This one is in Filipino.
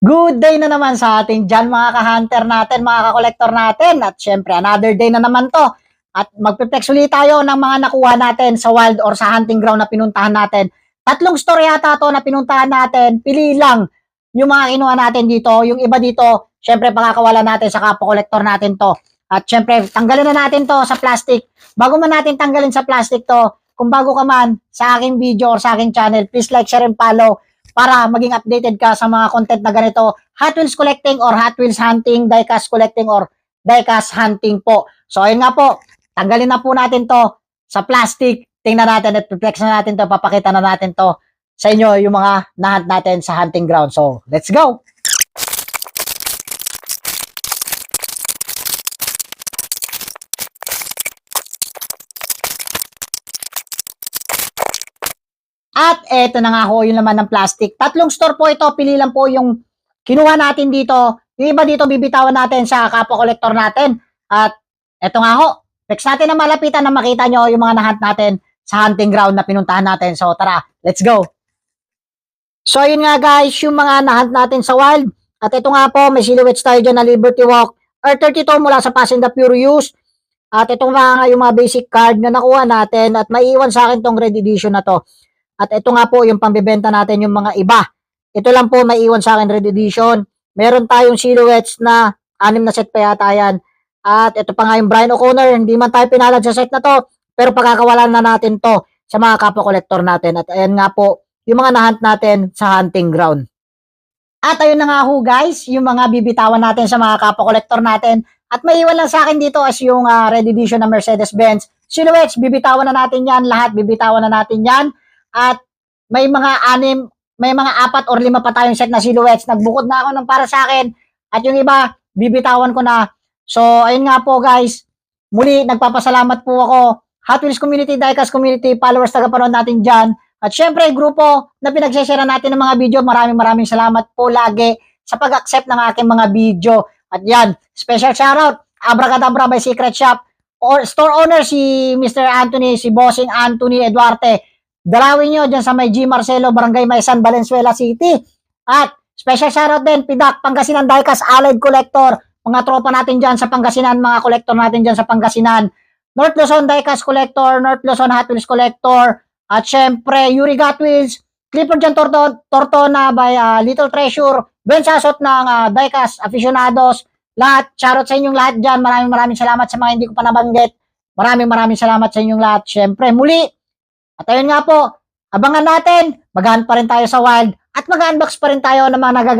Good day na naman sa ating dyan mga ka-hunter natin, mga ka-collector natin. At syempre, another day na naman to. At magpiplex ulit tayo ng mga nakuha natin sa wild or sa hunting ground na pinuntahan natin. Tatlong story yata to na pinuntahan natin. Pili lang yung mga kinuha natin dito. Yung iba dito, syempre pakakawalan natin sa kapwa-collector natin to. At syempre, tanggalin na natin to sa plastic. Bago man natin tanggalin sa plastic to, kung bago ka man sa aking video or sa aking channel, please like, share, and follow para maging updated ka sa mga content na ganito, Hot Wheels collecting or Hot Wheels hunting, diecast collecting or diecast hunting po. So ayun nga po, tanggalin na po natin to sa plastic. Tingnan natin at flex na natin to, papakita na natin to sa inyo yung mga nahunt natin sa hunting ground. So let's go! At eto na nga ho, yung laman ng plastic. Tatlong store po ito, pili lang po yung kinuha natin dito. Yung iba dito bibitawan natin sa kapwa-collector natin. At eto nga ho, flex natin na malapitan na makita nyo yung mga nahunt natin sa hunting ground na pinuntahan natin. So tara, let's go! So yun nga guys, yung mga nahunt natin sa wild. At ito nga po, may silhouettes tayo dyan na Liberty Walk R32 mula sa Pass and the Pure Use. At ito nga yung mga basic card na nakuha natin at maiiwan sa akin tong red edition na to. At ito nga po yung pambibenta natin yung mga iba. Ito lang po may iwan sa akin red edition. Meron tayong silhouettes na 6 na set pa yata yan. At ito pa nga yung Brian O'Connor. Hindi man tayo pinalad sa set na to. Pero pagkakawalan na natin to sa mga kapwa-collector natin. At ayan nga po yung mga nahunt natin sa hunting ground. At ayun na nga ho guys, yung mga bibitawan natin sa mga kapwa-collector natin. At may iwan lang sa akin dito as yung red edition na Mercedes-Benz. Silhouettes, bibitawan na natin yan. Lahat bibitawan na natin yan. At may mga 4 or 5 pa tayong set na silhouettes. Nagbukod na ako ng para sa akin. At yung iba, bibitawan ko na. So, ayun nga po guys. Muli, nagpapasalamat po ako. Hot Wheels Community, Diecast Community, followers, tagapanood natin dyan. At syempre, grupo na pinagsashare natin ng mga video. Maraming salamat po lagi sa pag-accept ng aking mga video. At yan, special shoutout. Abracadabra by Secret Shop. Or store owner si Mr. Anthony, si Bossing Anthony Eduarte. Dalawin nyo dyan sa may G. Marcelo, Barangay Maisan, Valenzuela City. At special shoutout din, Pidak, Pangasinan Diecast, Allied Collector. Mga tropa natin dyan sa Pangasinan, mga collector natin dyan sa Pangasinan. North Luzon Diecast Collector, North Luzon Hot Wheels Collector. At syempre, Yuri Hot Wheels, Clifford Jan Tortona by Little Treasure. Ben Sasot ng Diecast Aficionados. Lahat, shoutout sa inyong lahat dyan. Maraming salamat sa mga hindi ko pa nabanggit. Maraming salamat sa inyong lahat. Syempre, muli, at ayun nga po, abangan natin, mag-hunt pa rin tayo sa wild at mag-unbox pa rin tayo ng mga